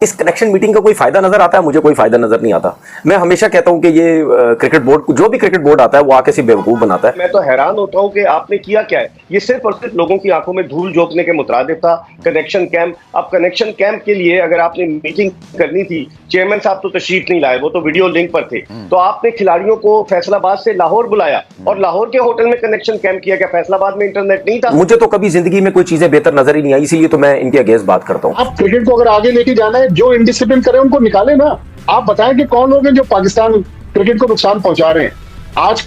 इस connection meeting का कोई फायदा नजर आता है? मुझे कोई फायदा नजर नहीं आता। मैं हमेशा कहता हूं कि ये क्रिकेट बोर्ड, जो भी क्रिकेट बोर्ड आता है वो आके सिर्फ बेवकूफ बनाता है। मैं तो हैरान होता हूं कि आपने किया क्या है। ये सिर्फ और सिर्फ लोगों की आंखों में धूल झोंकने के मुतरादिफ था। कनेक्शन कैंप, अब कनेक्शन कैंप के लिए अगर आपने मीटिंग करनी थी, चेयरमैन साहब तो तशरीफ नहीं लाए, वो तो वीडियो लिंक पर थे, तो आपने खिलाड़ियों को फैसलाबाद से लाहौर बुलाया और लाहौर के होटल में कनेक्शन कैंप किया। क्या फैसलाबाद में इंटरनेट नहीं था? मुझे तो कभी जिंदगी में कोई चीजें बेहतर नजर ही नहीं आई, इसीलिए तो मैं इनके अगेंस्ट बात करता हूँ। अब क्रिकेट को अगर आगे लेके जाना है, जो इंडिसिप्लिन करे उनको निकाले ना। आप बताएं कि कौन लोग हैं जो पाकिस्तान क्रिकेट को नुकसान पहुंचा रहे हैं। आज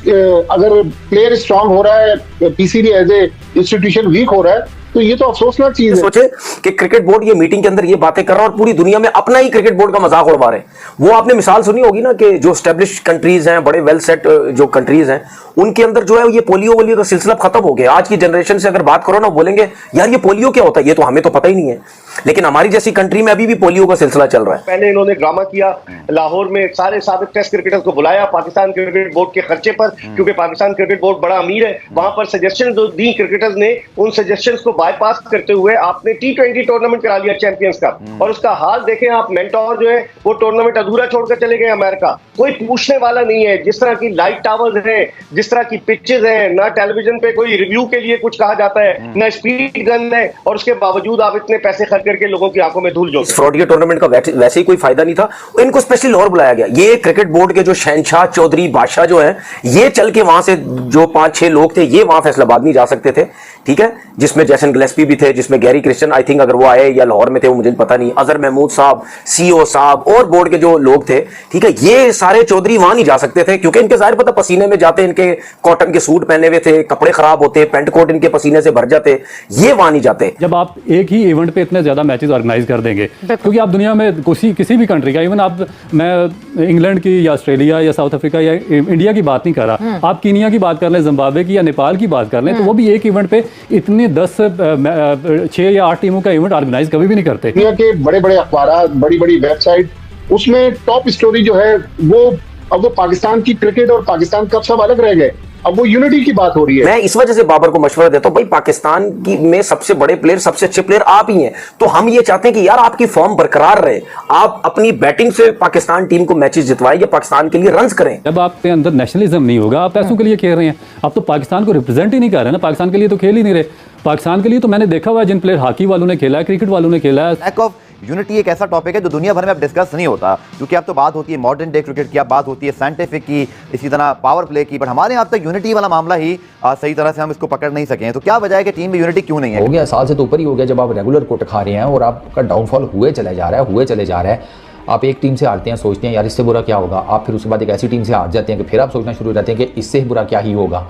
अगर प्लेयर स्ट्रांग हो रहा है, PCB as a institution weak हो रहा है, तो ये तो अफसोसनाक चीज है। सोचे कि क्रिकेट बोर्ड ये मीटिंग के अंदर ये बातें कर रहा है और पूरी दुनिया में अपना ही क्रिकेट बोर्ड का मजाक उड़वा रहे हैं। वो आपने मिसाल सुनी होगी ना कि जो स्टैब्लिश कंट्रीज हैं, बड़े वेल सेट जो कंट्रीज हैं, उनके अंदर जो है ये पोलियो का सिलसिला खत्म हो गया। आज की जनरेशन से अगर बात करो ना, बोलेंगे यार ये पोलियो क्या होता है, ये तो हमें तो पता ही नहीं है। लेकिन हमारी जैसी कंट्री में अभी भी पोलियो का सिलसिला चल रहा है। पहले इन्होंने ड्रामा किया, लाहौर में सारे साबिक टेस्ट क्रिकेटर्स को बुलाया पाकिस्तान क्रिकेट बोर्ड के खर्चे पर, क्योंकि पाकिस्तान क्रिकेट बोर्ड बड़ा अमीर है। वहां पर सजेशन जो दी क्रिकेटर्स ने, उन सजेशंस को बाईपास करते हुए आपने T20 टूर्नामेंट करा लिया चैंपियंस का, और उसका हाल देखें आप। मेंटोर जो है वो टूर्नामेंट अधूरा छोड़कर चले गए अमेरिका। कोई पूछने वाला नहीं है। जिस तरह की लाइट टावर्स हैं, जिस तरह की पिचेस हैं, ना टेलीविजन पे कोई रिव्यू के लिए कुछ कहा जाता है, ना स्पीड गन है, और उसके बावजूद आप इतने पैसे खर्च करके लोगों की आंखों में धूल झोंकते हैं। इस फ्रॉड के टूर्नामेंट का वैसे ही कोई फायदा नहीं था। इनको स्पेशली लाहौर बुलाया गया। ये क्रिकेट बोर्ड के जो शहनशाह चौधरी बादशाह जो है, ये चल के वहां से जो 5-6 लोग थे, ये वहां फैसलाबाद नहीं जा सकते थे, ठीक है, जिसमें जैसन गिलेस्पी भी थे, जिसमें गैरी क्रिश्चियन आई थिंक अगर वो आए या लाहौर में थे वो मुझे पता नहीं, अजहर महमूद साहब, सीओ साहब और बोर्ड के जो लोग थे, ठीक है, ये सारे चौधरी वहां नहीं जा सकते थे क्योंकि इनके जाहिर पता पसीने में जाते, इनके कॉटन के सूट पहने हुए थे, कपड़े खराब होते, पेंट कोट इनके पसीने से भर जाते, ये वहां नहीं जाते। जब आप एक ही इवेंट पे इतने ज्यादा मैचेस ऑर्गेनाइज कर देंगे, क्योंकि आप दुनिया में किसी भी कंट्री का, इवन आप, मैं इंग्लैंड की या ऑस्ट्रेलिया या साउथ अफ्रीका या इंडिया की बात नहीं कर रहा, आप कीनिया की बात कर लें, जिम्बाब्वे की या नेपाल की बात कर लें, तो वो भी एक इवेंट पे इतने 6 या 8 टीमों का इवेंट ऑर्गेनाइज कभी भी नहीं करते। दुनिया के बड़े बड़े अखबार, बड़ी बड़ी वेबसाइट, उसमें टॉप स्टोरी जो है वो, अब वो पाकिस्तान की क्रिकेट और पाकिस्तान कप सब अलग रह गए। अब वो यूनिटी की बात हो रही है। मैं इस वजह से बाबर को मशवरा देता हूं, भाई पाकिस्तान की में सबसे बड़े प्लेयर, सबसे अच्छे प्लेयर आप ही हैं, तो हम ये चाहते हैं कि यार आपकी फॉर्म बरकरार रहे, आप अपनी बैटिंग से पाकिस्तान टीम को मैचेस जितवाएं या पाकिस्तान के लिए रन्स करें। जब आपके अंदर नेशनलिज्म नहीं होगा, आप पैसों के लिए खेल रहे हैं, आप तो पाकिस्तान को रिप्रेजेंट ही नहीं कर रहे ना, पाकिस्तान के लिए तो खेल ही नहीं रहे। पाकिस्तान के लिए तो मैंने देखा हुआ है, जिन प्लेयर हॉकी वालों ने खेला है, क्रिकेट वालों ने खेला है। लैक ऑफ यूनिटी एक ऐसा टॉपिक है जो दुनिया भर में अब डिस्कस नहीं होता, क्योंकि अब तो बात होती है मॉडर्न डे क्रिकेट की, अब बात होती है साइंटिफिक की, इसी तरह पावर प्ले की, बट हमारे यहाँ तक यूनिटी वाला मामला ही सही तरह से हम इसको पकड़ नहीं सके। तो क्या वजह है कि टीम में यूनिटी क्यों नहीं है? हो गया साल से तो ऊपर ही हो गया जब आप रेगुलर कोट खा रहे हैं और आपका डाउनफॉल हुए चले जा रहा है। आप एक टीम से हारते हैं, सोचते हैं यार इससे बुरा क्या होगा, आप फिर उसके बाद एक ऐसी टीम से हार जाते हैं कि फिर आप सोचना शुरू हो जाते हैं कि इससे बुरा क्या ही होगा।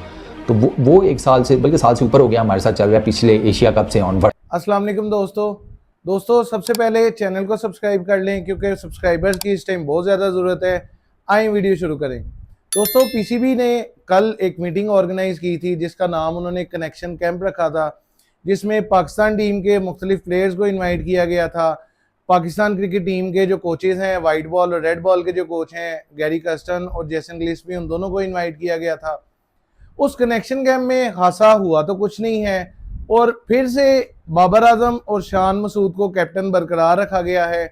तो वो एक साल से, बल्कि साल से ऊपर हो गया हमारे साथ चल रहा है, पिछले एशिया कप से ऑनवर्ड। अस्सलाम वालेकुम दोस्तों, सबसे पहले चैनल को सब्सक्राइब कर लें क्योंकि सब्सक्राइबर्स की इस टाइम बहुत ज़्यादा ज़रूरत है। आए वीडियो शुरू करें। दोस्तों, पीसीबी ने कल एक मीटिंग ऑर्गेनाइज़ की थी जिसका नाम उन्होंने कनेक्शन कैंप रखा था, जिसमें पाकिस्तान टीम के मुख्तलिफ प्लेयर्स को इन्वाइट किया गया था। पाकिस्तान क्रिकेट टीम के जो कोचेज़ हैं, वाइट बॉल और रेड बॉल के जो कोच हैं, गैरी कर्स्टन और जैसन गिलेस्पी, उन दोनों को इन्वाइट किया गया था। उस कनेक्शन कैंप में खासा हुआ तो कुछ नहीं है, और फिर से बाबर आजम और शान मसूद को कैप्टन बरकरार रखा गया है।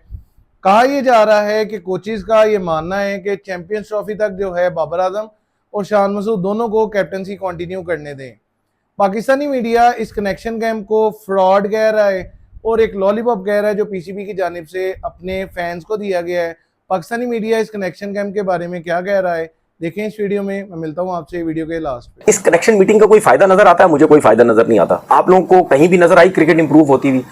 कहा यह जा रहा है कि कोचेस का ये मानना है कि चैंपियंस ट्रॉफी तक जो है बाबर आजम और शान मसूद दोनों को कैप्टनसी कंटिन्यू करने दें। पाकिस्तानी मीडिया इस कनेक्शन कैंप को फ्रॉड कह रहा है और एक लॉलीपॉप कह रहा है जो पीसीबी की जानिब से अपने फैंस को दिया गया है। पाकिस्तानी मीडिया इस कनेक्शन कैंप के बारे में क्या कह रहा है देखें इस वीडियो में। मैं मिलता हूं आपसे वीडियो के लास्ट पे। इस कनेक्शन मीटिंग का कोई फायदा नजर आता है? मुझे कोई फायदा नजर नहीं आता। आप लोगों को कहीं भी नजर आई क्रिकेट इंप्रूव होती हुई?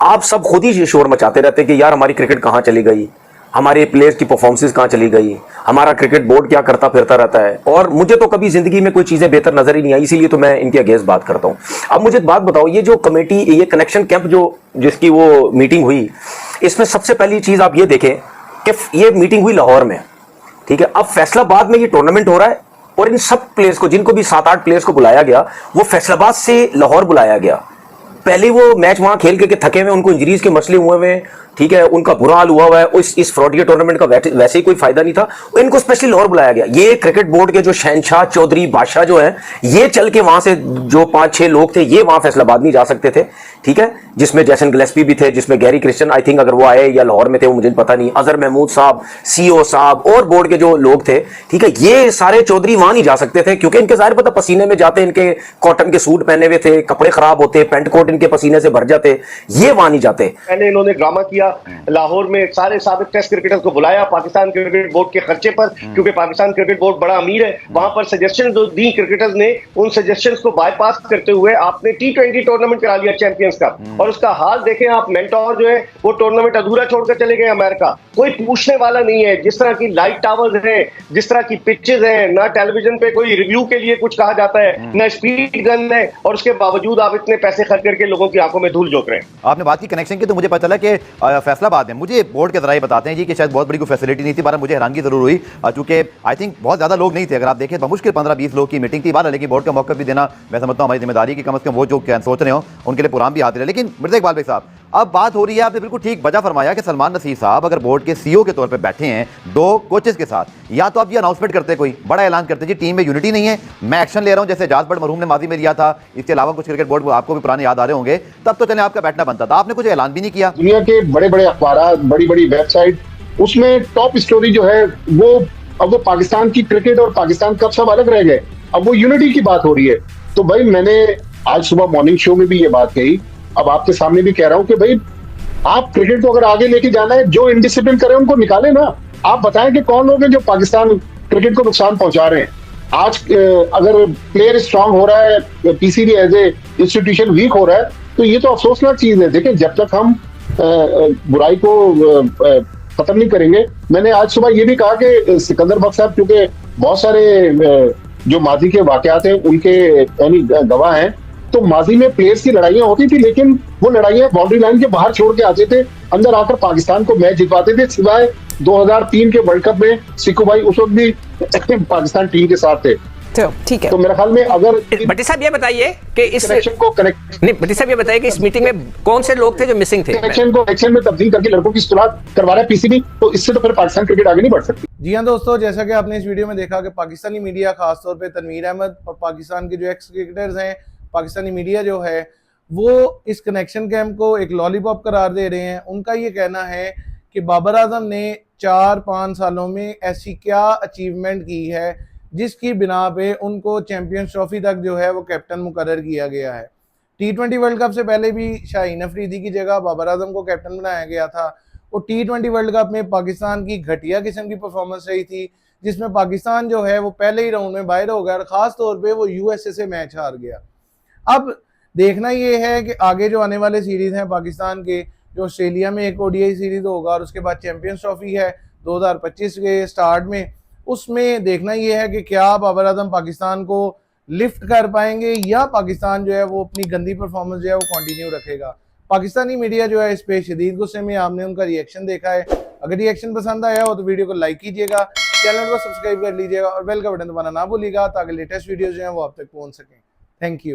आप सब खुद ही शोर मचाते रहते हैं कि यार हमारी क्रिकेट कहाँ चली गई, हमारे प्लेयर्स की परफॉर्मेंसेस कहाँ चली गई, हमारा क्रिकेट बोर्ड क्या करता फिरता रहता है, और मुझे तो कभी जिंदगी में कोई चीजें बेहतर नजर ही नहीं आई, इसीलिए तो मैं इनके अगेंस्ट बात करता हूँ। अब मुझे बात बताओ, ये जो कमेटी, ये कनेक्शन कैंप जिसकी वो मीटिंग हुई, इसमें सबसे पहली चीज आप ये देखें कि ये मीटिंग हुई लाहौर में, ठीक है। अब फैसलाबाद में ये टूर्नामेंट हो रहा है और इन सब प्लेयर्स को, जिनको भी 7-8 प्लेयर्स को बुलाया गया, वो फैसलाबाद से लाहौर बुलाया गया। पहले वो मैच वहां खेल के थके हुए, उनको इंजरीज के मसले हुए हुए, ठीक है, उनका बुरा हाल हुआ है। इस फ्रॉडी टूर्नामेंट का वैसे ही कोई फायदा नहीं था, इनको स्पेशली लाहौर बुलाया गया। ये क्रिकेट बोर्ड के जो शहनशाह चौधरी बादशाह जो है, ये चल के वहां से जो 5-6 लोग थे, ये वहां फैसलाबाद नहीं जा सकते थे, ठीक है, जिसमें जैसन गिलेस्पी भी थे, जिसमें गैरी क्रिश्चियन आई थिंक अगर वो आए या लाहौर में थे वो मुझे पता नहीं, अजहर महमूद साहब, सीओ साहब और बोर्ड के जो लोग थे, ठीक है, ये सारे चौधरी वहां नहीं जा सकते थे क्योंकि इनके जाहिर पता पसीने में जाते, इनके कॉटन के सूट पहने हुए थे, कपड़े खराब होते, पेंट कोट इनके पसीने से भर जाते, ये वहां नहीं जाते। पहले इन्होंने ड्रामा किया, लाहौर में सारे साबिक टेस्ट क्रिकेटर्स को बुलाया पाकिस्तान क्रिकेट बोर्ड के खर्चे पर, क्योंकि पाकिस्तान क्रिकेट बोर्ड बड़ा अमीर है। वहां पर सजेशन जो दी क्रिकेटर्स ने, उन सजेशंस को बाईपास करते हुए आपने T20 टूर्नामेंट करा लिया चैंपियंस का, और उसका हाल देखें आप। मेंटोर जो है वो टूर्नामेंट अधूरा छोड़कर चले गए अमेरिका, कोई पूछने वाला नहीं है। जिस तरह की लाइट टावर्स हैं, जिस तरह की पिचेस हैं, ना टेलीविजन पे कोई रिव्यू के लिए कुछ कहा जाता है, ना स्पीड गन है, और उसके बावजूद आप इतने पैसे खर्च करके लोगों की आंखों में धूल झोंक रहे हैं। आपने बात की कनेक्शन की, तो मुझे पता चला कि फैसलाबाद में, मुझे बोर्ड के जराये बताते हैं जी कि शायद बहुत बड़ी कोई फैसिलिटी नहीं थी, बारह मुझे हैरानगी जरूर हुई क्योंकि आई थिंक बहुत ज्यादा लोग नहीं थे। अगर आप देखें तो मुश्किल 15-20 लोग की मीटिंग थी बारह, लेकिन बोर्ड का मौका भी देना मैं समझता हूँ हमारी जिम्मेदारी की, कम से कम वो जो सोच रहे हो उनके लिए प्रोग्राम भी हाजिर है। लेकिन मिर्जा इकबाल भाई साहब, अब बात हो रही है, आपने बिल्कुल ठीक वजह फरमाया कि सलमान नसीर साहब अगर बोर्ड के सीईओ के तौर पे बैठे हैं 2 कोचेस के साथ, या तो आप ये अनाउंसमेंट करते, कोई बड़ा ऐलान करते जी टीम में यूनिटी नहीं है, मैं एक्शन ले रहा हूं, जैसे जाज बट मरहूम ने माजी में लिया था, इसके अलावा कुछ क्रिकेट बोर्ड आपको भी पुराने याद आ रहे होंगे, तब तो चले आपका बैठना बनता था। आपने कुछ ऐलान भी नहीं किया। दुनिया के बड़े बड़े अखबार, बड़ी बड़ी वेबसाइट, उसमें टॉप स्टोरी जो है वो, अब वो पाकिस्तान की क्रिकेट और पाकिस्तान कप सब अलग रह गए, अब वो यूनिटी की बात हो रही है। तो भाई मैंने आज सुबह मॉर्निंग शो में भी ये बात कही, अब आपके सामने भी कह रहा हूं कि भाई आप क्रिकेट को अगर आगे लेके जाना है, जो इनडिसिप्लिन करे उनको निकाले ना। आप बताएं कि कौन लोग हैं जो पाकिस्तान क्रिकेट को नुकसान पहुंचा रहे हैं। आज अगर प्लेयर स्ट्रांग हो रहा है, PCB as a institution weak हो रहा है, तो ये तो अफसोसनाक चीज है। देखिए, जब तक हम बुराई को खत्म नहीं करेंगे, मैंने आज सुबह ये भी कहा कि सिकंदर बख्श साहब, क्योंकि बहुत सारे जो माजी के वाकयात हैं उनके यानी गवाह हैं, तो माजी में प्लेयर्स की लड़ाइयां होती थी, लेकिन वो लड़ाइयां बाउंड्री लाइन के बाहर छोड़ के आते थे, अंदर आकर पाकिस्तान को मैच जितवाते थे। सिवाय 2003 के वर्ल्ड कप में सिक्कू भाई उस वक्त भी पाकिस्तान टीम के साथ थे। तो ठीक है, तो मेरे ख्याल में अगर भट्टी साहब ये बताइए कि इस कनेक्शन को कनेक्ट नहीं, भट्टी साहब ये बताइए कि इस मीटिंग में कौन से लोग थे जो मिसिंग थे? कनेक्शन को एक्शन में तब्दील करके लड़कों की सुलह करवा रहा है पीसीबी, तो इससे तो फिर पाकिस्तान क्रिकेट आगे नहीं बढ़ सकती। जी हाँ दोस्तों, जैसा कि आपने इस वीडियो में देखा कि पाकिस्तानी मीडिया, खासतौर पे तनवीर अहमद और पाकिस्तान के जो एक्स क्रिकेटर्स हैं, पाकिस्तानी मीडिया जो है वो इस कनेक्शन कैंप को एक लॉलीपॉप करार दे रहे हैं। उनका ये कहना है कि बाबर आजम ने 4-5 सालों में ऐसी क्या अचीवमेंट की है जिसकी बिना पे उनको चैंपियंस ट्रॉफी तक जो है वो कैप्टन मुकर्रर किया गया है। T20 वर्ल्ड कप से पहले भी शाहीन अफरीदी की जगह बाबर आजम को कैप्टन बनाया गया था, और T20 वर्ल्ड कप में पाकिस्तान की घटिया किस्म की परफॉर्मेंस रही थी, जिसमें पाकिस्तान जो है वो पहले ही राउंड में बाहर हो गया, और खास तौर पे वो यूएसए से मैच हार गया। अब देखना ये है कि आगे जो आने वाले सीरीज हैं पाकिस्तान के, जो ऑस्ट्रेलिया में एक ओडीआई सीरीज होगा और उसके बाद चैंपियंस ट्रॉफी है 2025 के स्टार्ट में, उसमें देखना ये है कि क्या बाबर आजम पाकिस्तान को लिफ्ट कर पाएंगे या पाकिस्तान जो है वो अपनी गंदी परफॉर्मेंस जो है वो कंटिन्यू रखेगा। पाकिस्तानी मीडिया जो है इस पे शदीद गुस्से में, आपने उनका रिएक्शन देखा है। अगर रिएक्शन पसंद आया हो तो वीडियो को लाइक कीजिएगा, चैनल को सब्सक्राइब कर लीजिएगा और बेल का बटन दबाना ना भूलिएगा ताकि लेटेस्ट वीडियोज जो है वो आप तक पहुंच सकें। Thank you.